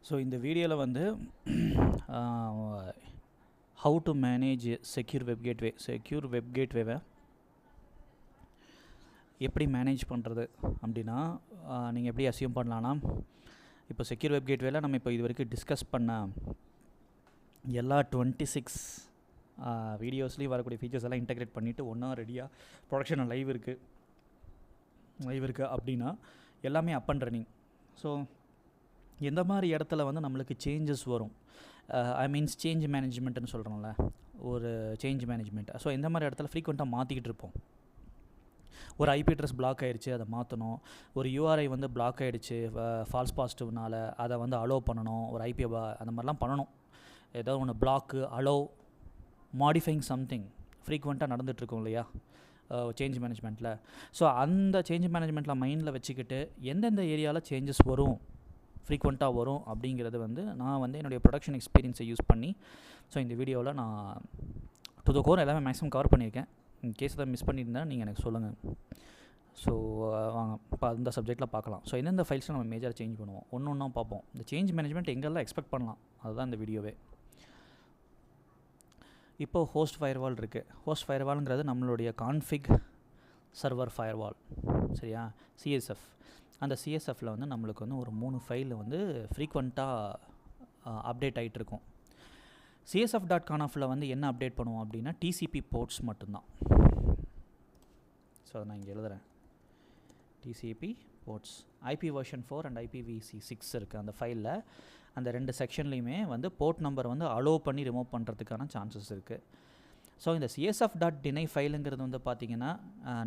So இந்த வீடியோவில் வந்து how to manage secure web கேட்வேவை எப்படி மேனேஜ் பண்ணுறது அப்படின்னா நீங்கள் எப்படி அசியூம் பண்ணலான்னா, இப்போ செக்யூர் வெப் கேட்வேல நம்ம இப்போ இது வரைக்கும் டிஸ்கஸ் பண்ண எல்லா 26 வீடியோஸ்லேயும் வரக்கூடிய ஃபீச்சர்ஸ் எல்லாம் இன்டெகிரேட் பண்ணிவிட்டு ஒன்றா ரெடியாக ப்ரொடக்ஷன் லைவ் இருக்குது அப்படின்னா எல்லாமே அப் அண்ட் ரன்னிங். ஸோ எந்த மாதிரி இடத்துல வந்து நம்மளுக்கு சேஞ்சஸ் வரும், சேஞ்ச் மேனேஜ்மெண்ட்டுன்னு சொல்கிறோம்ல, ஒரு சேஞ்ச் மேனேஜ்மெண்ட். ஸோ இந்த மாதிரி இடத்துல ஃப்ரீக்வெண்ட்டாக மாற்றிக்கிட்டு இருப்போம். ஒரு ஐபி அட்ரஸ் பிளாக் ஆகிடுச்சு, அதை மாற்றணும். ஒரு யூஆர்ஐ வந்து பிளாக் ஆகிடுச்சு ஃபால்ஸ் பாசிட்டிவ்னால், அதை வந்து அலோவ் பண்ணணும். ஒரு ஐபி அந்த மாதிரிலாம் பண்ணணும். ஏதோ ஒன்று பிளாக்கு, அலோவ், மாடிஃபைங் சம்திங் ஃப்ரீக்வெண்ட்டாக நடந்துகிட்ருக்கோம் இல்லையா சேஞ்ச் மேனேஜ்மெண்ட்டில். ஸோ அந்த சேஞ்ச் மேனேஜ்மெண்ட்டில் மைண்டில் வச்சுக்கிட்டு எந்தெந்த ஏரியாவில் சேஞ்சஸ் வரும், ஃப்ரீக்வெண்ட்டாக வரும் அப்படிங்கிறது வந்து நான் வந்து என்னுடைய ப்ரொடக்ஷன் எக்ஸ்பீரியன்ஸை யூஸ் பண்ணி இந்த வீடியோவில் நான் டு த கோர் எல்லாமே மேக்ஸிமம் கவர் பண்ணியிருக்கேன். கேஸ் அதை மிஸ் பண்ணியிருந்தேன் நீங்கள் எனக்கு சொல்லுங்கள். ஸோ வாங்க இப்போ அந்த சப்ஜெக்டில் பார்க்கலாம். ஸோ எந்தெந்த ஃபைல்ஸில் நம்ம மேஜராக சேஞ்ச் பண்ணுவோம், ஒன்று ஒன்றா பார்ப்போம். இந்த சேஞ்ச் மேனேஜ்மெண்ட் எங்கெல்லாம் எக்ஸ்பெக்ட் பண்ணலாம் அதுதான் இந்த வீடியோவே. இப்போது ஹோஸ்ட் ஃபயர்வால் இருக்குது. ஹோஸ்ட் ஃபயர்வால்ங்கிறது நம்மளுடைய கான்ஃபிக் சர்வர் ஃபயர்வால், சரியா, சிஎஸ்எஃப். அந்த சிஎஸ்எஃப்பில் வந்து நம்மளுக்கு வந்து ஒரு 3 ஃபைல் வந்து ஃப்ரீக்வெண்ட்டாக அப்டேட் ஆகிட்டுருக்கும். CSF.confல வந்து என்ன அப்டேட் பண்ணுவோம் அப்படின்னா டிசிபி போர்ட்ஸ் மட்டும்தான். ஸோ அதை நான் இங்கே எழுதுகிறேன். TCP ports, IP version 4 and IPv6 இருக்குது அந்த ஃபைலில். அந்த 2 செக்ஷன்லேயுமே வந்து போர்ட் நம்பர் வந்து அலோவ் பண்ணி ரிமூவ் பண்ணுறதுக்கான சான்சஸ் இருக்குது. ஸோ இந்த CSF.deny ஃபைலுங்கிறது வந்து பார்த்திங்கன்னா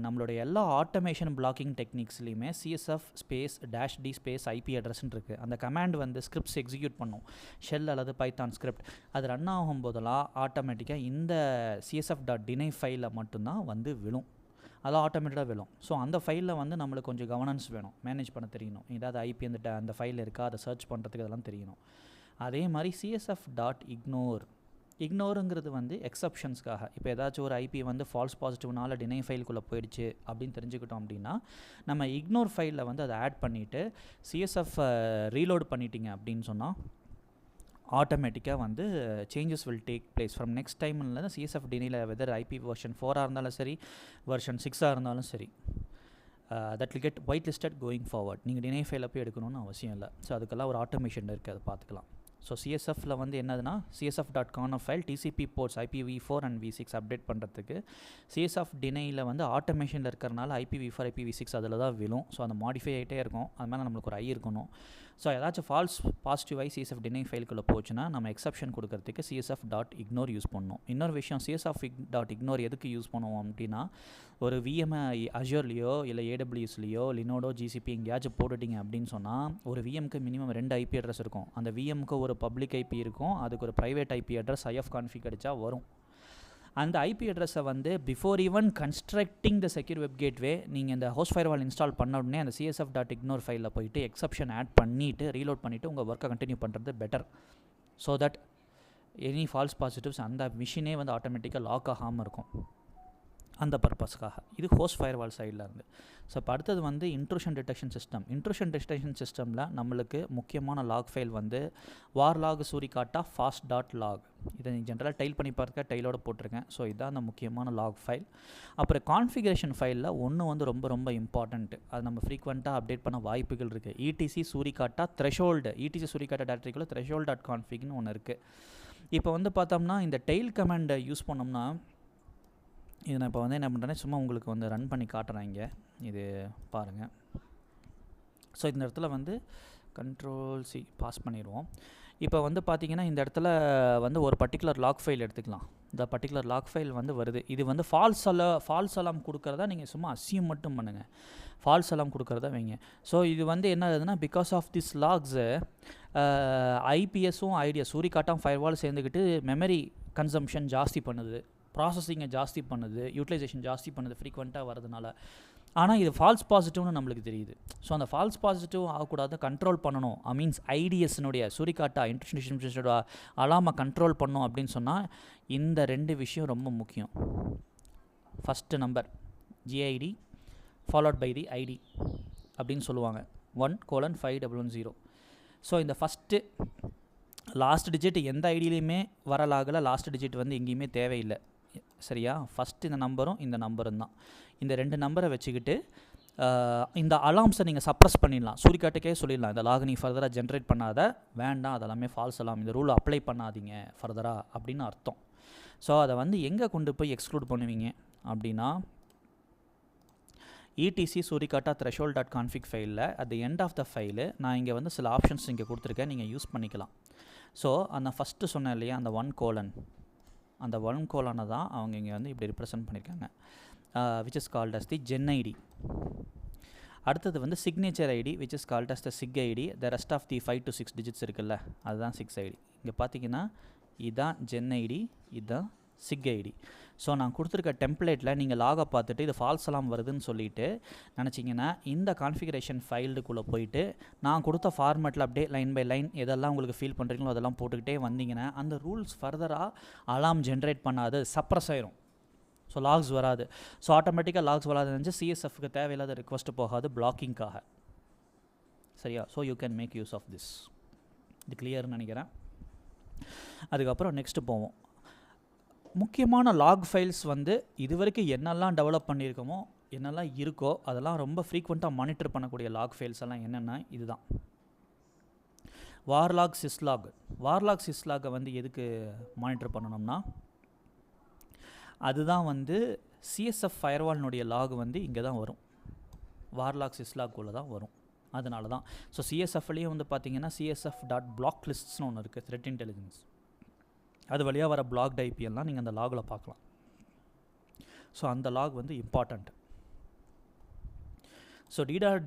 நம்மளுடைய எல்லா ஆட்டோமேஷன் பிளாக்கிங் டெக்னிக்ஸ்லையுமே CSF -d IP அட்ரஸ்ன்னு இருக்குது. அந்த கமாண்ட் வந்து ஸ்கிரிப்ட்ஸ் எக்ஸிக்யூட் பண்ணும், ஷெல் அல்லது பைத்தான் ஸ்கிரிப்ட். அது ரன் ஆகும் போதெல்லாம் ஆட்டோமேட்டிக்காக இந்த CSF.deny ஃபைலில் மட்டும்தான் வந்து விழும். அதெல்லாம் ஆட்டோமேட்டிக்காக விழும். ஸோ அந்த ஃபைலில் வந்து நம்மளுக்கு கொஞ்சம் கவர்னன்ஸ் வேணும், மேனேஜ் பண்ண தெரியணும். ஏதாவது ஐபி அந்த ஃபைலில் இருக்கா அதை சர்ச் பண்ணுறதுக்கு அதெல்லாம் தெரியணும். அதே மாதிரி இக்னோருங்கிறது வந்து எக்ஸப்ஷன்ஸ்க்காக. இப்போ ஏதாச்சும் ஒரு ஐபி வந்து ஃபால்ஸ் பாசிட்டிவ்னால டினை ஃபைலுக்குள்ளே போயிடுச்சு அப்படின்னு தெரிஞ்சுக்கிட்டோம் அப்படின்னா நம்ம இக்னோர் ஃபைலில் வந்து அதை ஆட் பண்ணிவிட்டு CSF ரீலோட் பண்ணிட்டீங்க அப்படின்னு சொன்னால் ஆட்டோமேட்டிக்காக வந்து changes will take place from next டைம்ல. CSF டினையில் வெதர் ஐபி வெர்ஷன் 4 இருந்தாலும் சரி, வெர்ஷன் 6 இருந்தாலும் சரி, that will get white listed going forward. நீங்கள் டினை ஃபைலில் போய் எடுக்கணும்னு அவசியம் இல்லை. ஸோ அதுக்கெல்லாம் ஒரு ஆட்டோமேஷன் இருக்குது, அதை பார்த்துக்கலாம். ஸோ CSFல வந்து என்னதுன்னா CSF.conf file TCP ports IPv4 and V6 update பண்ணுறதுக்கு. CSF டினையில் வந்து ஆட்டோமேஷனில் இருக்கிறனால IPv4 IPv6 அதில் தான் விழும். ஸோ அந்த மாடிஃபை ஆகிட்டே இருக்கும். அது மேலே நம்மளுக்கு ஒரு இருக்கணும். ஸோ ஏதாச்சும் ஃபால்ஸ் பாசிட்டிவ் CSF டினை ஃபைலுக்குள்ளே போச்சுன்னா நம்ம எக்ஸப்ஷன் கொடுக்கறதுக்கு CSF.ignore யூஸ் பண்ணணும். இன்னொரு விஷயம், CSF.ignore எதுக்கு யூஸ் பண்ணுவோம் அப்படின்னா, ஒரு VM அஜூர்லேயோ இல்லை AWSலேயோ லினோடோ GCP எங்கேயாச்சும் போட்டுட்டிங்க அப்படின்னு சொன்னால் ஒரு VMக்கு மினிமம் 2 IP அட்ரஸ் இருக்கும். அந்த VMக்கு ஒரு பப்ளிக் IP இருக்கும், அதுக்கு ஒரு ப்ரைவேட் IP அட்ரஸ் IF-config அடித்தா வரும். அந்த IP அட்ரஸை வந்து பிஃபோர் ஈவன் கன்ஸ்ட்ரக்டிங் த செக்யூர் வெப் கேட்வே நீங்கள் இந்த ஹோஸ்ட் ஃபயர்வால் இன்ஸ்டால் பண்ண உடனே அந்த CSF.ignore ஃபைலில் போயிட்டு எக்ஸப்ஷன் ஆட் பண்ணிவிட்டு ரீலோட் பண்ணிவிட்டு உங்கள் ஒர்க்கை கண்டினியூ பண்ணுறது better. So that any falls positives அந்த மிஷினே வந்து ஆட்டோமேட்டிக்காக லாக் ஆகாமல் இருக்கும். அந்த பர்பஸ்க்காக இது ஹோஸ்ட் ஃபயர்வால் சைடில் இருந்து. ஸோ இப்போ அடுத்தது வந்து intrusion detection system. Intrusion detection சிஸ்டமில் நம்மளுக்கு முக்கியமான லாக் ஃபைல் வந்து வார்லாக் சூரிகாட்டா fast.log. இதை நீங்கள் ஜென்ரலாக டைல் பண்ணி பார்க்க டைலோடு போட்டிருக்கேன். ஸோ இதுதான் அந்த முக்கியமான லாக் ஃபைல். அப்புறம் கான்ஃபிகரேஷன் ஃபைலில் ஒன்று வந்து ரொம்ப ரொம்ப இம்பார்ட்டண்ட்டு, அது நம்ம ஃப்ரீக்வெண்ட்டாக அப்டேட் பண்ண வாய்ப்புகள் இருக்குது. ETC சூரிகாட்டா த்ரெஷோல்டு, ETC சூரிகாட்டா டேரக்டரிக்குள்ளே threshold.configன்னு ஒன்று இருக்குது. இப்போ வந்து பார்த்தோம்னா இந்த டெயில் கமாண்டை யூஸ் பண்ணோம்னா, இது நான் இப்போ வந்து என்ன பண்ணுறேன்னா சும்மா உங்களுக்கு வந்து ரன் பண்ணி காட்டுறேன். இங்கே இது பாருங்கள். ஸோ இந்த இடத்துல வந்து Ctrl+C பாஸ் பண்ணிடுவோம். இப்போ வந்து பார்த்திங்கன்னா இந்த இடத்துல வந்து ஒரு பர்டிகுலர் லாக் ஃபைல் எடுத்துக்கலாம். இந்த பர்டிகுலர் லாக் ஃபைல் வந்து வருது. இது வந்து ஃபால்ஸ் அலாம் கொடுக்குறதா நீங்கள் சும்மா அசியூம் மட்டும் பண்ணுங்கள். ஃபால்ஸ் அலாம் கொடுக்குறதா வைங்க. ஸோ இது வந்து என்ன ஆகுதுன்னா, பிகாஸ் ஆஃப் திஸ் லாக்ஸு ஐபிஎஸும் ஐடிஎஸ் சூரிகாட்டாம் ஃபயர்வால் சேர்ந்துக்கிட்டு மெமரி கன்சம்ஷன் ஜாஸ்தி பண்ணுது, ப்ராசஸிங்கை ஜாஸ்தி பண்ணுது, யூட்டிலைசேஷன் ஜாஸ்தி பண்ணுது ஃப்ரீக்வெண்ட்டாக வரதுனால. ஆனால் இது ஃபால்ஸ் பாசிட்டிவ்னு நம்மளுக்கு தெரியுது. ஸோ அந்த ஃபால்ஸ் பாசிட்டிவ் ஆகக்கூடாது, கண்ட்ரோல் பண்ணணும். ஐடிஎஸ்னுடைய சூரிகாட்டா இன்ட்ரூஷன் அலாமை கண்ட்ரோல் பண்ணணும் அப்படின்னு சொன்னால் இந்த 2 விஷயம் ரொம்ப முக்கியம். First number GID followed by the ID அப்படின்னு சொல்லுவாங்க, 1:5110. ஸோ இந்த ஃபஸ்ட்டு லாஸ்ட் டிஜிட் எந்த ஐடியிலையுமே வர லாகில் லாஸ்ட் டிஜிட் வந்து எங்கேயுமே தேவையில்லை. சரியா? ஃபஸ்ட்டு இந்த நம்பரும் தான். இந்த 2 நம்பரை வச்சுக்கிட்டு இந்த அலார்ம்ஸை நீங்கள் சப்ரஸ் பண்ணிடலாம். சூரிகாட்டுக்கே சொல்லிடலாம், இந்த லாக் நீ ஃபர்தராக ஜென்ரேட் பண்ணாத, வேண்டாம், அதெல்லாமே ஃபால்ஸ் அலாம், இந்த ரூல் அப்ளை பண்ணாதீங்க ஃபர்தராக அப்படின்னு அர்த்தம். ஸோ அதை வந்து எங்கே கொண்டு போய் எக்ஸ்க்ளூட் பண்ணுவீங்க அப்படின்னா, ETC சூரிகாட்டா threshold.config ஃபைலில் at the end of the file நான் இங்கே வந்து சில ஆப்ஷன்ஸ் இங்கே கொடுத்துருக்கேன், நீங்கள் யூஸ் பண்ணிக்கலாம். ஸோ அந்த ஃபஸ்ட்டு சொன்னேன் இல்லையா, அந்த 1 கோலனை தான் அவங்க இங்கே வந்து இப்படி ரிப்ரசன்ட் பண்ணியிருக்காங்க, which is called as the gen ID. அடுத்தது வந்து signature ID which is called as the sig ID. the rest of the 5 to 6 digits இருக்குல்ல, அதுதான் 6 ID. இங்கே பார்த்தீங்கன்னா இதுதான் gen ID, இதுதான் sig ID. ஸோ நான் கொடுத்துருக்க டெம்ப்ளேட்டில் நீங்கள் லாகை பார்த்துட்டு இது ஃபால்ஸ் அலாம் வருதுன்னு சொல்லிட்டு நினச்சிங்கன்னா இந்த கான்ஃபிகரேஷன் ஃபைல்டுக்குள்ளே போயிட்டு நான் கொடுத்த ஃபார்மேட்டில் அப்படியே லைன் பை லைன் எதெல்லாம் உங்களுக்கு ஃபீல் பண்ணுறீங்களோ அதெல்லாம் போட்டுக்கிட்டே வந்தீங்கன்னா அந்த ரூல்ஸ் ஃபர்தராக அலாம் ஜென்ரேட் பண்ணாது, சப்ரஸ் ஆயிரும். ஸோ லாக்ஸ் வராது. ஸோ ஆட்டோமேட்டிக்காக லாக்ஸ் வராது நினச்சி சிஎஸ்எஃப்க்கு தேவையில்லாத ரிக்வஸ்ட் போகாது பிளாக்கிங்காக. சரியா? So you can make use of this. இது கிளியர்னு நினைக்கிறேன். அதுக்கப்புறம் நெக்ஸ்ட்டு போவோம். முக்கியமான லாக் ஃபைல்ஸ் வந்து இது வரைக்கும் என்னெல்லாம் டெவலப் பண்ணியிருக்கோமோ, என்னெல்லாம் இருக்கோ அதெல்லாம் ரொம்ப ஃப்ரீக்வெண்ட்டாக மானிட்டர் பண்ணக்கூடிய லாக் ஃபைல்ஸ் எல்லாம் என்னென்னா இதுதான். வார்லாக் சிஸ்லாகை வந்து எதுக்கு மானிட்டர் பண்ணணும்னா, அதுதான் வந்து சிஎஸ்எஃப் ஃபயர்வால்னுடைய லாக் வந்து இங்கே தான் வரும், வார்லாக் சிஸ்லாக்குள்ளே தான் வரும். அதனால தான். ஸோ சிஎஸ்எஃப்லேயும் வந்து பார்த்தீங்கன்னா CSF.blocklists ஒன்று இருக்குது, த்ரெட் இன்டெலிஜென்ஸ். அது வழியாக வர பிளாக்ட் ஐபி எல்லாம் நீங்கள் அந்த லாகில் பார்க்கலாம். ஸோ அந்த லாக் வந்து இம்பார்ட்டண்ட். ஸோ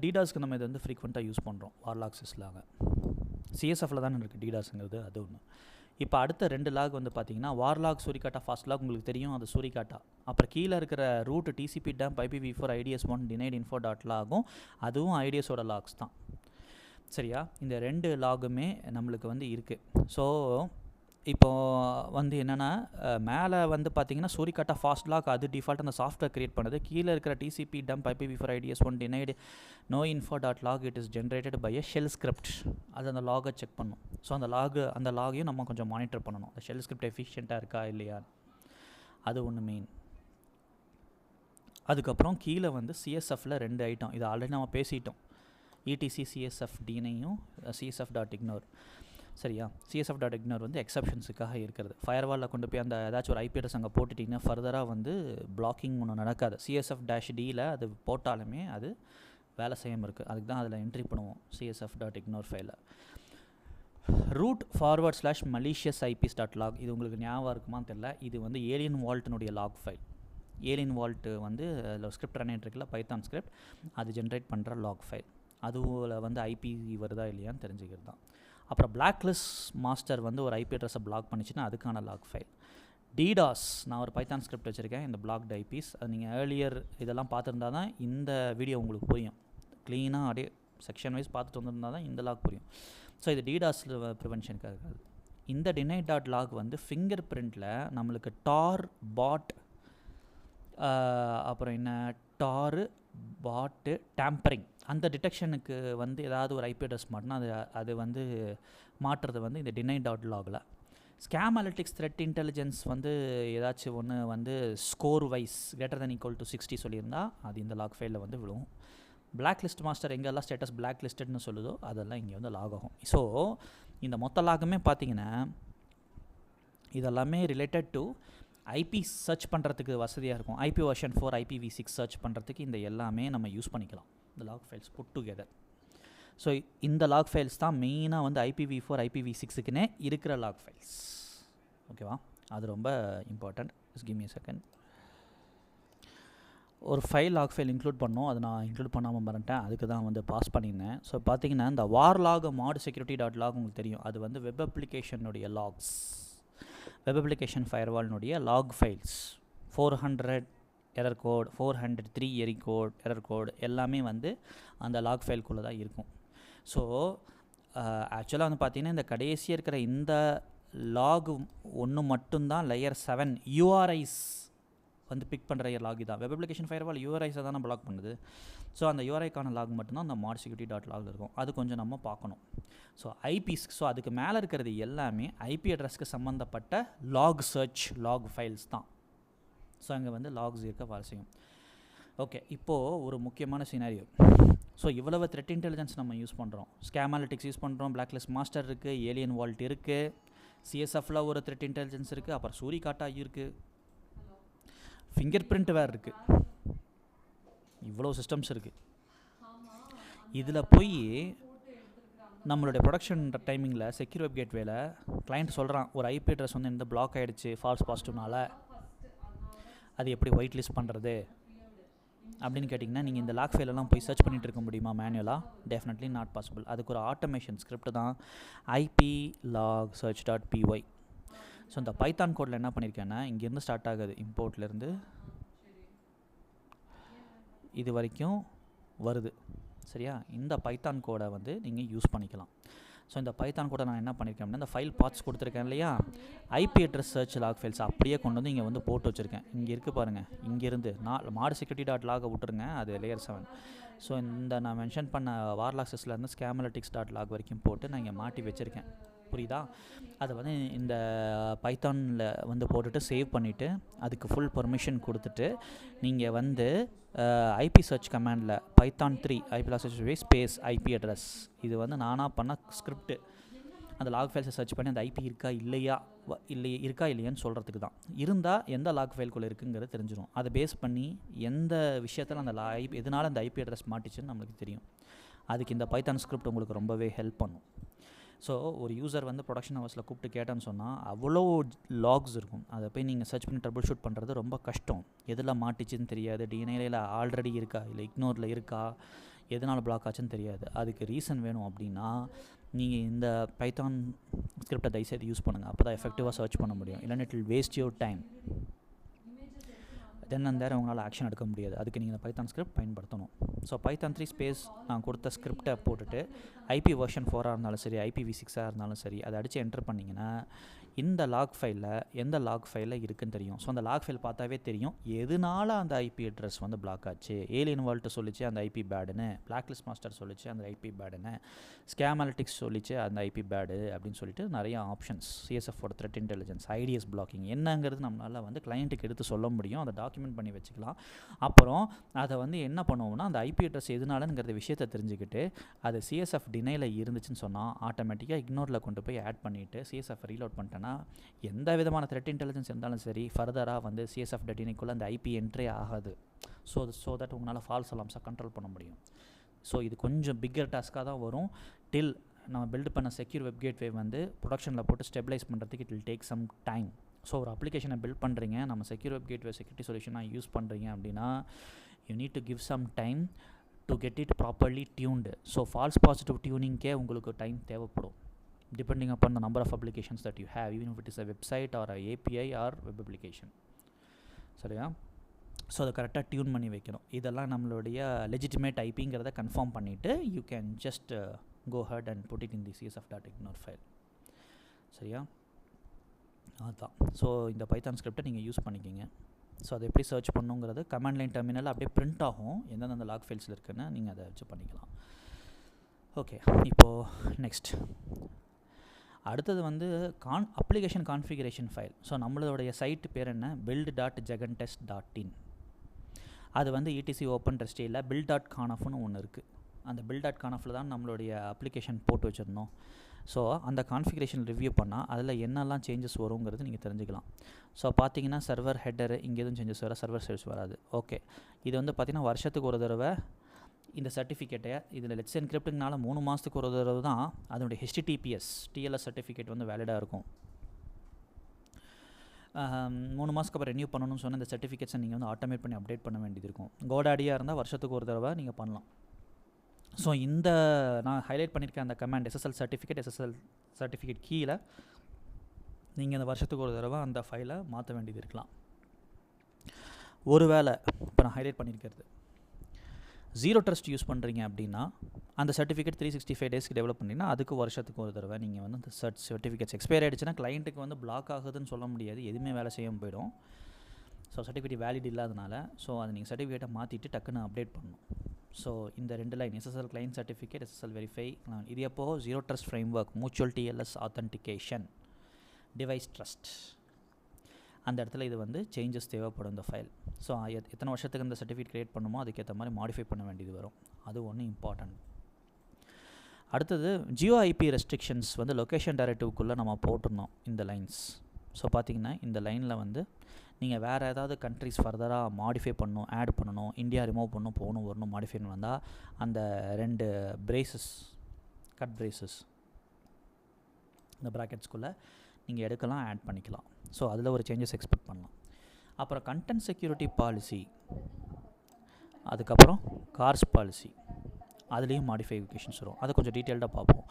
டிடாஸ்க்கு நம்ம இதை வந்து ஃப்ரீக்வெண்ட்டாக யூஸ் பண்ணுறோம். வார்லாக் சிஸ்லாக சிஎஸ்எஃப்பில் தானே இருக்குது டிடாஸுங்கிறது, அது ஒன்று. இப்போ அடுத்த 2 லாக் வந்து பார்த்தீங்கன்னா வார்லாக் சூரிகாட்டா ஃபாஸ்ட் லாக் உங்களுக்கு தெரியும், அது சூரிகாட்டா. அப்புறம் கீழே இருக்கிற root TCP dump IPv4 IDS1 denied info லாகும், அதுவும் ஐடிஎஸோட லாக்ஸ் தான். சரியா? இந்த 2 லாகுமே நம்மளுக்கு வந்து இருக்குது. ஸோ இப்போது வந்து என்னென்னா, மேலே வந்து பார்த்தீங்கன்னா சூரிகாட்டா ஃபாஸ்ட் லாக் அது டிஃபால்ட் அந்த சாஃப்ட்வேர் க்ரியேட் பண்ணுது. கீழே இருக்கிற TCP dump IPv4 IDS1 denied no info log it is generated by a shell script. அது அந்த லாகை செக் பண்ணும். ஸோ அந்த லாகையும் நம்ம கொஞ்சம் மானிட்டர் பண்ணணும், அந்த ஷெல் ஸ்கிரிப்ட் எஃபிஷியண்ட்டாக இருக்கா இல்லையா, அது ஒன்று மெயின். அதுக்கப்புறம் கீழே வந்து சிஎஸ்எஃப்பில் 2 ஐட்டம், இது ஆல்ரெடி நம்ம பேசிட்டோம், ETC CSF DNAயும் CSF.ignore. சரியா? CSF.ignore வந்து எக்ஸப்ஷன்ஸுக்காக இருக்கிறது. ஃபயர்வாலில் கொண்டு போய் அந்த ஏதாச்சும் ஒரு ஐபி அட்ரஸ் அங்கே போட்டுட்டிங்கன்னா ஃபர்தராக வந்து பிளாக்கிங் ஒன்றும் நடக்காது. CSF-Dயில் அது போட்டாலுமே அது வேலை செய்யாமல் இருக்குது. அதுக்கு தான் அதில் என்ட்ரி பண்ணுவோம் CSF.ignore ஃபைலை. ரூட் /malicious ips.log, இது உங்களுக்கு ஞாபகம் இருக்குமான்னு தெரியல. இது வந்து ஏலியன் வால்ட்டினுடைய லாக் ஃபைல். ஏலியன் வால்ட்டு வந்து அதில் ஸ்கிரிப்ட் ரன் இருக்குல்ல, பைத்தான் ஸ்கிரிப்ட், அது ஜென்ரேட் பண்ணுற லாக் ஃபைல். அதுவில் வந்து ஐபி வருதா இல்லையான்னு தெரிஞ்சுக்கிறது தான். அப்புறம் பிளாக்லிஸ்ட் மாஸ்டர் வந்து ஒரு ஐபி அட்ரஸை பிளாக் பண்ணிச்சுன்னா அதுக்கான லாக் ஃபைல். டிடாஸ், நான் ஒரு பைத்தான் ஸ்கிரிப்ட் வச்சுருக்கேன், இந்த பிளாக்ட் ஐபிஸ். அது நீங்கள் ஏர்லியர் இதெல்லாம் பார்த்துருந்தா தான் இந்த வீடியோ உங்களுக்கு புரியும். க்ளீனாக அப்படியே செக்ஷன் வைஸ் பார்த்துட்டு வந்திருந்தால் தான் இந்த லாக் புரியும். ஸோ இது டிடாஸில் ப்ரிவென்ஷனுக்காக இருக்காது. இந்த deny.log வந்து ஃபிங்கர் பிரிண்டில் நம்மளுக்கு டார் பாட், அப்புறம் என்ன டாரு பாட்டு டேம்பரிங், அந்த டிடெக்ஷனுக்கு வந்து ஏதாவது ஒரு ஐபி அட்ரஸ் மாட்டினா அது வந்து மாட்டுறது வந்து இந்த deny.logல. ஸ்கேம் அனலிட்டிக்ஸ் த்ரெட் இன்டெலிஜென்ஸ் வந்து ஏதாச்சும் ஒன்று வந்து ஸ்கோர் வைஸ் > 60 சொல்லியிருந்தால் அது இந்த லாக் ஃபைலில் வந்து விழுவும். பிளாக் லிஸ்ட் மாஸ்டர் எங்கெல்லாம் ஸ்டேட்டஸ் பிளாக் லிஸ்டட்னு சொல்லுதோ அதெல்லாம் இங்கே வந்து லாக் ஆகும். ஸோ இந்த மொத்த லாகுமே பார்த்தீங்கன்னா இதெல்லாமே ரிலேட்டட் டு ஐபி சர்ச் பண்ணுறதுக்கு வசதியாக இருக்கும். ஐபி வெர்ஷன் 4 IPv6 சர்ச் பண்ணுறதுக்கு இந்த எல்லாமே நம்ம யூஸ் பண்ணிக்கலாம், இந்த log files put together. So இந்த லாக் ஃபைல்ஸ் தான் மெயினாக வந்து IPv4 IPv6க்குன்னே இருக்கிற லாக் ஃபைல்ஸ். ஓகேவா? அது ரொம்ப important. Give me a second. ஒரு ஃபைல் லாக் ஃபைல் இன்க்ளூட் பண்ணோம், அது நான் இன்க்ளூட் பண்ணாமல் மறந்துட்டேன், அதுக்கு தான் வந்து பாஸ் பண்ணியிருந்தேன். ஸோ பார்த்தீங்கன்னா இந்த warlog mod security.log உங்களுக்கு தெரியும், அது வந்து வெப் அப்ளிகேஷனுடைய லாக்ஸ், வெப் அப்ளிகேஷன் ஃபயர்வால்னுடைய log files. 400 error code, 403 error code எல்லாமே வந்து அந்த லாக் ஃபைல்குள்ளே தான் இருக்கும். ஸோ ஆக்சுவலாக வந்து பார்த்திங்கன்னா இந்த கடைசியாக இருக்கிற இந்த லாக் ஒன்று மட்டும்தான் லேயர் 7 URIs வந்து பிக் பண்ணுற லாக் தான். வெப் அப்ளிகேஷன் ஃபயர்வால் யூஆர்ஐஸை தானே பிளாக் பண்ணுது. ஸோ அந்த யூஆர்ஐக்கான லாக் மட்டும்தான் அந்த mod security டாட் லாக் இருக்கும். அது கொஞ்சம் நம்ம பார்க்கணும். ஸோ ஐபிஸ், ஸோ அதுக்கு மேலே இருக்கிறது எல்லாமே ஐபி அட்ரஸ்க்கு சம்மந்தப்பட்ட லாக் சர்ச் லாக் ஃபைல்ஸ் தான். ஸோ அங்கே வந்து லாக்ஸ் இருக்க அவசியம். ஓகே, இப்போது ஒரு முக்கியமான சினாரியோ. ஸோ இவ்வளவு த்ரெட் இன்டெலிஜென்ஸ் நம்ம யூஸ் பண்ணுறோம், ஸ்கேமாலிட்டிக்ஸ் யூஸ் பண்ணுறோம், பிளாக்லிஸ்ட் மாஸ்டர் இருக்குது, ஏலியன் வால்ட் இருக்குது, சிஎஸ்எஃப்ல ஒரு த்ரெட் இன்டெலிஜென்ஸ் இருக்குது, அப்புறம் சூரிகாட்டா இருக்குது, ஃபிங்கர் பிரிண்ட் வேறு இருக்குது, இவ்வளோ சிஸ்டம்ஸ் இருக்குது. இதில் போய் நம்மளுடைய ப்ரொடக்ஷன் டைமிங்கில் செக்யூர் வெப் கேட்வேல கிளைண்ட் சொல்கிறான் ஒரு ஐபி அட்ரஸ் வந்து இந்த பிளாக் ஆகிடுச்சு ஃபால்ஸ் பாசிட்டிவ்னால, அது எப்படி ஒயிட் லிஸ்ட் பண்ணுறது அப்படின்னு கேட்டிங்கன்னா, நீங்கள் இந்த லாக் ஃபைலெல்லாம் போய் சர்ச் பண்ணிகிட்டு இருக்க முடியுமா மேனுவலாக? Definitely not possible. அதுக்கு ஒரு ஆட்டோமேஷன் ஸ்கிரிப்ட் தான் IP log search dot PY. So இந்த பைத்தான் கோடில் என்ன பண்ணியிருக்கேன்னா, இங்கேருந்து ஸ்டார்ட் ஆகுது, இம்போர்ட்லேருந்து இது வரைக்கும் வருது, சரியா? இந்த பைத்தான் கோடை வந்து நீங்கள் யூஸ் பண்ணிக்கலாம். ஸோ இந்த பைத்தான் கூட நான் என்ன பண்ணியிருக்கேன் அப்படின்னா, இந்த ஃபைல் பார்ட்ஸ் கொடுத்துருக்கேன் இல்லையா, IP address search log files அப்படியே கொண்டு வந்து இங்கே வந்து போட்டு வச்சுருக்கேன். இங்கே இருக்குது பாருங்கள், இங்கேருந்து mod security டாட் லாகை விட்டுருங்க, அது லேயர் 7. ஸோ இந்த நான் மென்ஷன் பண்ண வார்லாக் சிஸ்லேருந்து ஸ்கேமாலிட்டிக்ஸ் டாட் லாக் வரைக்கும் போட்டு நான் இங்கே மாட்டி வச்சுருக்கேன். புரியுதா? அதை வந்து இந்த பைத்தானில் வந்து போட்டுட்டு சேவ் பண்ணிவிட்டு அதுக்கு ஃபுல் பர்மிஷன் கொடுத்துட்டு நீங்கள் வந்து ஐபி சர்ச் கமாண்டில் Python 3 IP log search space IP address, இது வந்து நானாக பண்ண ஸ்கிரிப்ட். அந்த லாக் ஃபைல்ஸை சர்ச் பண்ணி அந்த ஐபி இருக்கா இல்லையான்னு சொல்கிறதுக்கு தான். இருந்தால் எந்த லாக் ஃபைல்குள்ளே இருக்குங்கிறது தெரிஞ்சிடும். அதை பேஸ் பண்ணி எந்த விஷயத்தில் அந்த எதனால் அந்த ஐபி அட்ரஸ் மாட்டிச்சுன்னு நம்மளுக்கு தெரியும். அதுக்கு இந்த பைத்தான் ஸ்கிரிப்ட் உங்களுக்கு ரொம்பவே ஹெல்ப் பண்ணும். ஸோ ஒரு யூசர் வந்து ப்ரொடக்ஷன் ஹவர்ஸில் கூப்பிட்டு கேட்டேன்னு சொன்னால் அவ்வளோ லாக்ஸ் இருக்கும், அதை போய் நீங்கள் சர்ச் பண்ணி ட்ரபிள் ஷூட் பண்ணுறது ரொம்ப கஷ்டம். எதில் மாட்டிச்சுன்னு தெரியாது, டிஎன்ஏல ஆல்ரெடி இருக்கா இல்லை இக்னோரில் இருக்கா, எதனால் பிளாக் ஆச்சுன்னு தெரியாது. அதுக்கு ரீசன் வேணும் அப்படின்னா நீங்கள் இந்த பைத்தான் ஸ்கிரிப்டை தயவுசெய்து யூஸ் பண்ணுங்கள், அப்போ தான் எஃபெக்டிவாக சர்ச் பண்ண முடியும். இல்லைன்னா it will waste your time. Then அந்த உங்களால் ஆக்ஷன் எடுக்க முடியாது. அதுக்கு நீங்கள் இந்த பைத்தான் ஸ்கிரிப்ட் பயன்படுத்தணும். ஸோ பைத்தான் 3 ஸ்பேஸ் நான் கொடுத்த ஸ்கிரிப்டை போட்டுட்டு ஐபி வெர்ஷன் 4 இருந்தாலும் சரி, IPv6 இருந்தாலும் சரி, அதை அடித்து என்டர் பண்ணிங்கன்னா இந்த லாக் ஃபைலில் எந்த லாக் ஃபைலில் இருக்குன்னு தெரியும். ஸோ அந்த லாக் ஃபைல் பார்த்தாவே தெரியும் எதனால அந்த ஐபி அட்ரஸ் வந்து பிளாக் ஆச்சு. ஏலியன் வால்ட் சொல்லிச்சு அந்த ஐபி பேடுன்னு, பிளாக்லிஸ்ட் மாஸ்டர் சொல்லிச்சு அந்த ஐபி பேடுன்னு, ஸ்கேமாலிட்டிக்ஸ் சொல்லிச்சு அந்த ஐபி பேடு அப்படின்னு சொல்லிட்டு நிறைய ஆப்ஷன்ஸ். சிஎஸ்எஃபோட த்ரெட் இன்டெலிஜென்ஸ், ஐடிஎஸ் பிளாக்கிங் என்னங்கிறது நம்மளால் வந்து கிளைண்ட்டுக்கு எடுத்து சொல்ல முடியும். அதை டாக்குமெண்ட் பண்ணி வச்சுக்கலாம். அப்புறம் அதை வந்து என்ன பண்ணுவோம்னா, அந்த ஐபி அட்ரஸ் எதனாலங்கிறத விஷயத்தை தெரிஞ்சுக்கிட்டு அது சிஎஸ்எஃப் டினையில் இருந்துச்சுன்னு சொன்னால் ஆட்டோமேட்டிக்காக இக்னோரில் கொண்டு போய் ஆட் பண்ணிவிட்டு சிஎஸ்எஃப் ரீலோட் பண்ணிட்டேன்னா எந்த விதமான த்ரெட் இன்டெலிஜென்ஸ் இருந்தாலும் சரி ஃபர்தராக வந்து சிஎஸ்எஃப் டினைக்குள்ளே அந்த ஐபி என்ட்ரே ஆகாது. ஸோ தட் உங்களால் ஃபால்ஸ் அலார்ம்ஸை கண்ட்ரோல் பண்ண முடியும். ஸோ இது கொஞ்சம் பிக்கர் டாஸ்க்காக தான் வரும். டில் நம்ம பில்ட் பண்ண செக்யூர் வெப் கேட்வே வந்து ப்ரொடக்ஷனில் போட்டு ஸ்டெபிலைஸ் பண்ணுறதுக்கு it will take some time. So ஒரு அப்ளிகேஷனை பில்ட் பண்ணுறீங்க, நம்ம செக்யூர் வெப் கேட்வே செக்யூரிட்டி சொல்யூஷனாக யூஸ் பண்ணுறீங்க அப்படின்னா you need to give some time to get it properly tuned. So false positive டியூனிங்கே உங்களுக்கு டைம் தேவைப்படும், depending upon the number of applications that you have, even if it is a website or a API or web application. சரியா? So அதை கரெக்டாக tune பண்ணி வைக்கணும். இதெல்லாம் நம்மளுடைய லெஜிட்டிமேட் ஐபிங்கிறத கன்ஃபார்ம் பண்ணிவிட்டு you can just go ahead and put it in the csf.ignore file. சரியா? அதுதான். ஸோ இந்த பைத்தான் ஸ்கிரிப்டை நீங்கள் யூஸ் பண்ணிக்கிங்க. ஸோ அதை எப்படி சர்ச் பண்ணுங்கிறது கமாண்ட் லைன் டெர்மினல் அப்படியே பிரிண்ட் ஆகும், எந்தெந்த லாக் ஃபைல்ஸில் இருக்குன்னு நீங்கள் அதை வச்சு பண்ணிக்கலாம். ஓகே, இப்போது நெக்ஸ்ட் அடுத்தது வந்து அப்ளிகேஷன் கான்ஃபிகரேஷன் ஃபைல். ஸோ நம்மளோடைய சைட்டு பேர் என்ன, build.jugantest.in. அது வந்து இடிசி ஓப்பன் ரெஸ்டியில் build.confனு ஒன்று இருக்குது. அந்த build.confல தான் நம்மளுடைய அப்ளிகேஷன் போட்டு வச்சுருந்தோம். ஸோ அந்த கான்ஃபிகரேஷன் ரிவ்யூ பண்ணால் அதில் என்னெல்லாம் சேஞ்சஸ் வருங்கிறது நீங்கள் தெரிஞ்சுக்கலாம். ஸோ பார்த்தீங்கன்னா சர்வர் ஹெட்டரு இங்கே எதுவும் சேஞ்சஸ் வர, சர்வர் சர்வீஸ் வராது. ஓகே, இது வந்து பார்த்திங்கன்னா வருஷத்துக்கு ஒரு தடவை இந்த சர்டிஃபிகேட்டை இதில் லெட்ஸ் என்கிரிப்டிங்னால 3 மாதத்துக்கு ஒரு தடவை தான் அதனுடைய HTTPS TLS சர்டிஃபிகேட் வந்து வேலிடாக இருக்கும். 3 மாதத்துக்கு அப்புறம் ரெனியூ பண்ணணும்னு சொன்னால் இந்த சர்டிஃபிகேட்ஸை நீங்கள் வந்து ஆட்டோமேட் பண்ணி அப்டேட் பண்ண வேண்டியது இருக்கும். கோடாடியாக இருந்தால் வருஷத்துக்கு ஒரு தடவை நீங்கள் பண்ணலாம். ஸோ இந்த நான் ஹைலைட் பண்ணியிருக்கேன் அந்த கமாண்ட் SSL சர்டிஃபிகேட் கீழே நீங்கள் அந்த வருஷத்துக்கு ஒரு தடவை அந்த ஃபைலை மாற்ற வேண்டியது இருக்கலாம். ஒருவேளை இப்போ நான் ஹைலைட் பண்ணியிருக்கிறது ஜீரோ ட்ரஸ்ட் யூஸ் பண்ணுறீங்க அப்படின்னா அந்த சர்டிஃபிகேட் 365 டேஸ்க்கு டெவலப் பண்ணிங்கன்னா அதுக்கு வருஷத்துக்கு ஒரு தடவை நீங்கள் வந்து அந்த சர்டிஃபிகேட்ஸ் எக்ஸ்பயர் ஆகிடுச்சுன்னா கிளைண்ட்டுக்கு வந்து பிளாக் ஆகுதுன்னு சொல்ல முடியாது, எதுவுமே வேலை செய்யாமல் போயிடும். ஸோ சர்டிஃபிகேட் வேலிட் இல்லாதனால ஸோ அதை நீங்கள் சர்டிஃபிகேட்டை மாற்றிட்டு டக்குன்னு அப்டேட் பண்ணணும். ஸோ இந்த 2 line SSL client certificate, SSL verify. இது எப்போ zero trust frame work, mutual TLS authentication, device trust, அந்த இடத்துல இது வந்து சேஞ்சஸ் தேவைப்படும் இந்த ஃபைல். ஸோ எத்தனை வருஷத்துக்கு இந்த சர்டிஃபிகேட் க்ரியேட் பண்ணுமோ அதுக்கேற்ற மாதிரி மாடிஃபை பண்ண வேண்டியது வரும். அது ஒன்று இம்பார்ட்டன்ட். அடுத்தது ஜியோ ஐபி ரெஸ்ட்ரிக்ஷன்ஸ் வந்து லொக்கேஷன் டைரக்டிவ்க்குள்ளே நம்ம போட்டிருந்தோம் இந்த லைன்ஸ். ஸோ பார்த்திங்கன்னா இந்த லைனில் வந்து நீங்கள் வேறு ஏதாவது கண்ட்ரிஸ் ஃபர்தராக மாடிஃபை பண்ணணும், ஆட் பண்ணணும், இந்தியா ரிமூவ் பண்ணணும், போகணும் வரணும், மாடிஃபை வந்தால் அந்த 2 பிரேசஸ், கட் பிரேசஸ் இந்த ப்ராக்கெட்ஸ்குள்ளே நீங்கள் எடுக்கலாம், ஆட் பண்ணிக்கலாம். ஸோ அதில் ஒரு சேஞ்சஸ் எக்ஸ்பெக்ட் பண்ணலாம். அப்புறம் கண்டென்ட் செக்யூரிட்டி பாலிசி, அதுக்கப்புறம் கார்ஸ் பாலிசி, அதுலேயும் மாடிஃபிகேஷன்ஸ் வரும். அதை கொஞ்சம் டீட்டெயில்டாக பார்ப்போம்.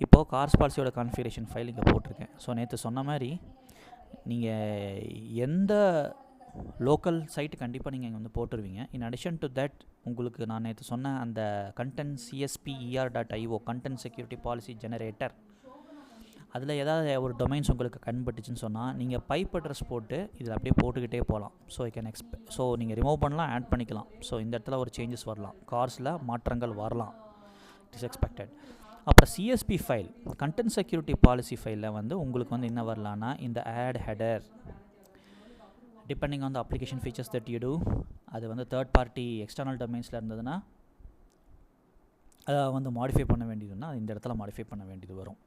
இப்போது கார்ஸ் பாலிசியோட கான்ஃபிகரேஷன் ஃபைல் இங்கே போட்டிருக்கேன். ஸோ நேற்று சொன்ன மாதிரி நீங்கள் எந்த லோக்கல் சைட்டு கண்டிப்பாக நீங்கள் இங்கே வந்து போட்டுருவீங்க. இன் அடிஷன் டு தட் உங்களுக்கு நான் நேற்று சொன்ன அந்த content CSPER.io content security policy generator, அதில் ஏதாவது ஒரு டொமைன்ஸ் உங்களுக்கு கண்பட்டுச்சுன்னு சொன்னால் நீங்கள் பைப் அட்ரஸ் போட்டு இதில் அப்படியே போட்டுக்கிட்டே போகலாம். ஸோ ஐ கேன் ஸோ நீங்கள் ரிமூவ் பண்ணலாம், ஆட் பண்ணிக்கலாம். ஸோ இந்த இடத்துல ஒரு சேஞ்சஸ் வரலாம், கார்ஸில் மாற்றங்கள் வரலாம், இட் இஸ் எக்ஸ்பெக்டட். அப்புறம் CSP file, content security policy ஃபைலில் வந்து உங்களுக்கு வந்து என்ன வரலான்னா இந்த add header, depending on the application features that you do, அது வந்து தேர்ட் பார்ட்டி எக்ஸ்டர்னல் டொமைன்ஸில் இருந்ததுன்னா அதை வந்து மாடிஃபை பண்ண வேண்டியதுன்னா இந்த இடத்துல மாடிஃபை பண்ண வேண்டியது வரும்.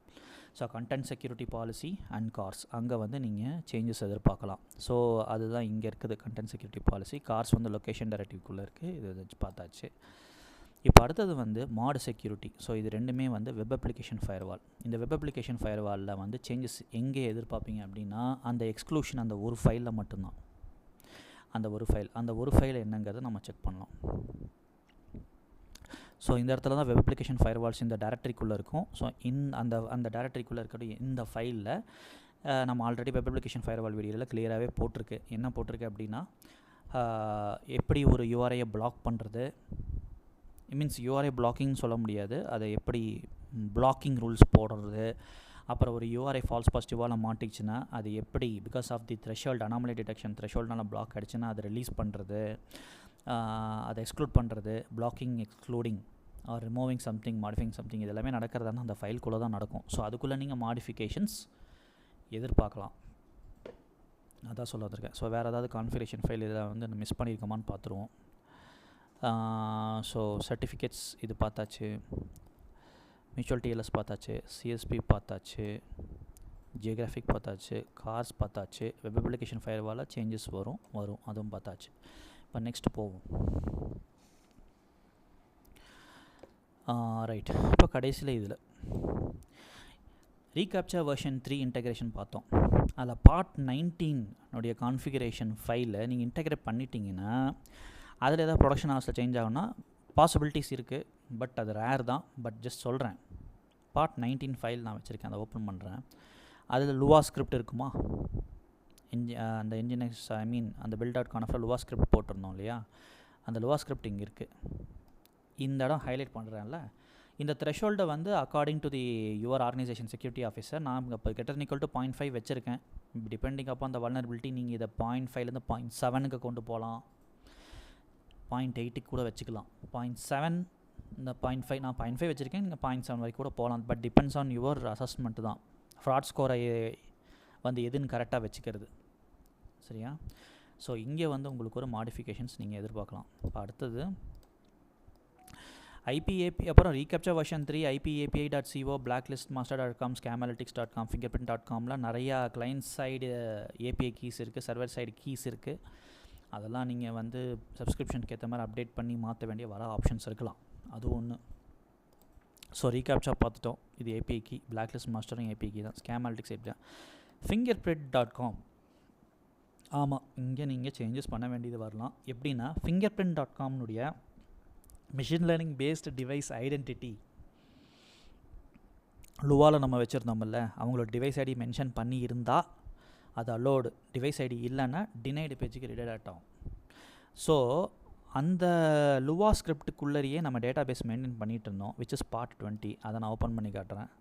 So content security policy and cars அங்கே வந்து நீங்கள் சேஞ்சஸ் எதிர்பார்க்கலாம். ஸோ அதுதான் இங்கே இருக்குது கண்டென்ட் செக்யூரிட்டி பாலிசி. கார்ஸ் வந்து லொக்கேஷன் டைரக்டிவ்க்குள்ளே இருக்குது, இது வச்சு பார்த்தாச்சு. இப்போ அடுத்தது வந்து மாடு செக்யூரிட்டி. ஸோ இது ரெண்டுமே வந்து வெப் அப்ளிகேஷன் ஃபயர்வால். இந்த வெப் அப்ளிகேஷன் ஃபயர்வாலில் வந்து சேஞ்சஸ் எங்கே எதிர்பார்ப்பீங்க அப்படின்னா அந்த எக்ஸ்க்ளூஷன் அந்த ஒரு ஃபைலில் மட்டும்தான். அந்த ஒரு ஃபைல் என்னங்கிறத நம்ம செக் பண்ணலாம். ஸோ இந்த இடத்துல தான் வெப் அப்ளிகேஷன் ஃபயர்வால்ஸ் இந்த டைரக்டரிக்குள்ளே இருக்கும். ஸோ அந்த டைரக்டரிக்குள்ளே இருக்கிற இந்த ஃபைலில் நம்ம ஆல்ரெடி வெப் அப்ளிகேஷன் ஃபயர்வால் வீடியோவில் கிளியராகவே போட்டிருக்கு. என்ன போட்டிருக்கு அப்படின்னா எப்படி ஒரு URI பிளாக் பண்ணுறது, மீன்ஸ் URI பிளாக்கிங் சொல்ல முடியாது, அதை எப்படி பிளாக்கிங் ரூல்ஸ் போடுறது, அப்புறம் ஒரு URI ஃபால்ஸ் பாசிட்டிவாக மாட்டிச்சுன்னா அது எப்படி because of the threshold anomaly detection த்ரெஷோல்டான பிளாக் அடிச்சுன்னா அதை ரிலீஸ் பண்ணுறது, அதை எக்ஸ்க்ளூட் பண்ணுறது, blocking, excluding or removing something, modifying something, இது எல்லாமே நடக்கிறதான அந்த ஃபைல்குள்ளே தான் நடக்கும். ஸோ அதுக்குள்ளே நீங்கள் மாடிஃபிகேஷன்ஸ் எதிர்பார்க்கலாம். அதான் சொல்ல வந்திருக்கேன். ஸோ வேறு ஏதாவது கான்ஃபிகரேஷன் ஃபைல் இதில் வந்து மிஸ் பண்ணியிருக்கோமான்னு பார்த்துருவோம். ஸோ சர்டிஃபிகேட்ஸ் இது பார்த்தாச்சு, மியூச்சுவல் TLS பார்த்தாச்சு, CSP பார்த்தாச்சு, ஜியோகிராஃபிக் பார்த்தாச்சு, கார்ஸ் பார்த்தாச்சு, வெப் அப்ளிகேஷன் ஃபயர்வால் சேஞ்சஸ் வரும் அதுவும் பார்த்தாச்சு. இப்போ நெக்ஸ்ட் போவோம். ரைட், இப்போ கடைசியில் இதில் ரீகேப்சர் வெர்ஷன் 3 இன்டெகிரேஷன் பார்த்தோம். அதில் பார்ட் 19 கான்ஃபிகரேஷன் ஃபைலை நீங்கள் இன்டெகிரேட் பண்ணிட்டீங்கன்னா அதில் ஏதாவது ப்ரொடக்ஷன் ஹவர்ஸில் சேஞ்ச் ஆகும்னா பாசிபிலிட்டிஸ் இருக்குது, பட் அது ரேர் தான். பட் ஜஸ்ட் சொல்கிறேன், பார்ட் 19 ஃபைல் நான் வச்சுருக்கேன், அதை ஓப்பன் பண்ணுறேன். அதில் லுவா ஸ்கிரிப்ட் இருக்குமா, அந்த என்ஜினியர்ஸ் அந்த build.conf லுவா ஸ்கிரிப்ட் போட்டிருந்தோம் இல்லையா, அந்த லுவா ஸ்கிரிப்ட் இங்கே இருக்குது. இந்த இடம் ஹைலைட் பண்ணுறேன்ல, இந்த த்ரெஷோல்டை வந்து according to the your organisation security officer நான் இப்போ = 0.5 வச்சுருக்கேன். டிபெண்டிங் அப்போ அந்த வல்னரபிலிட்டி நீங்கள் இதை 0.5லேருந்து 0.7க்கு கொண்டு போகலாம், 0.8க்கு கூட வச்சுக்கலாம். 0.7 இந்த 0.5 நான் 0.5 வச்சுருக்கேன், நீங்கள் 0.7 வரைக்கும் கூட போகலாம். But depends on your assessment தான், ஃப்ராட் ஸ்கோரை வந்து எதுன்னு கரெக்டாக வச்சுக்கிறது, சரியா? ஸோ இங்கே வந்து உங்களுக்கு ஒரு மாடிஃபிகேஷன்ஸ் நீங்கள் எதிர்பார்க்கலாம். இப்போ அடுத்தது IPAP, அப்புறம் recapture version 3, IPAPI.co, blacklistmaster.com, scamalytics.com, fingerprint.comல நிறையா கிளைண்ட் சைடு API கீஸ் இருக்குது, சர்வர் சைடு கீஸ் இருக்குது. அதெல்லாம் நீங்கள் வந்து சப்ஸ்கிரிப்ஷனுக்கு ஏற்ற மாதிரி அப்டேட் பண்ணி மாற்ற வேண்டிய வர ஆப்ஷன்ஸ் இருக்கலாம், அது ஒன்று. ஸோ ரீகேப்சர் பார்த்துட்டோம், இது API கீ, பிளாக்லிஸ்ட் மாஸ்டரும் API கீ தான், ஸ்கேமாலிட்டிக்ஸ் API தான். fingerprint.com, ஆமாம், இங்கே நீங்கள் சேஞ்சஸ் பண்ண வேண்டியது வரலாம். எப்படின்னா fingerprint.comனுடைய machine learning based device identity லுவாவில் நம்ம வச்சுருந்தோம்ல, அவங்களோட டிவைஸ் ஐடி மென்ஷன் பண்ணி இருந்தால் அது அலோடு, டிவைஸ் ஐடி இல்லைன்னா டினைடு பேஜுக்கு ரிடைரக்ட் ஆகும். ஸோ அந்த லுவா ஸ்கிரிப்டுக்குள்ளேயே நம்ம டேட்டா பேஸ் மெயின்டைன் பண்ணிகிட்டு இருந்தோம், விச் இஸ் பார்ட் 20. அதை நான் ஓப்பன் பண்ணி காட்டுறேன்.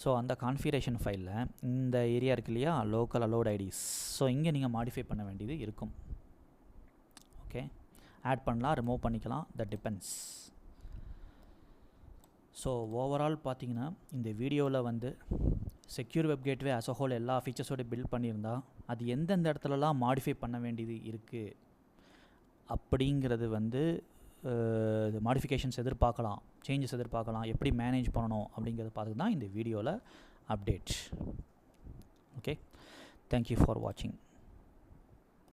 ஸோ அந்த கான்ஃபிகரேஷன் ஃபைலில் இந்த ஏரியா இருக்கு இல்லையா, லோக்கல் அலோட் ஐடிஸ், ஸோ இங்கே நீங்கள் மாடிஃபை பண்ண வேண்டியது இருக்கும். ஓகே, ஆட் பண்ணலாம், ரிமூவ் பண்ணிக்கலாம், தட் டிபெண்ட்ஸ். ஸோ ஓவரால் பார்த்தீங்கன்னா இந்த வீடியோவில் வந்து secure web gateway as a whole எல்லா ஃபீச்சர்ஸோடு பில்ட் பண்ணியிருந்தா அது எந்தெந்த இடத்துலலாம் மாடிஃபை பண்ண வேண்டியது இருக்குது அப்படிங்கிறது வந்து மாடிஃபிகேஷன்ஸ் எதிர்பார்க்கலாம், சேஞ்சஸ் எதிர்பார்க்கலாம், எப்படி மேனேஜ் பண்ணணும் அப்படிங்கிறத பார்த்து தான் இந்த வீடியோவில் அப்டேட். ஓகே, தேங்க்யூ ஃபார் வாட்சிங்.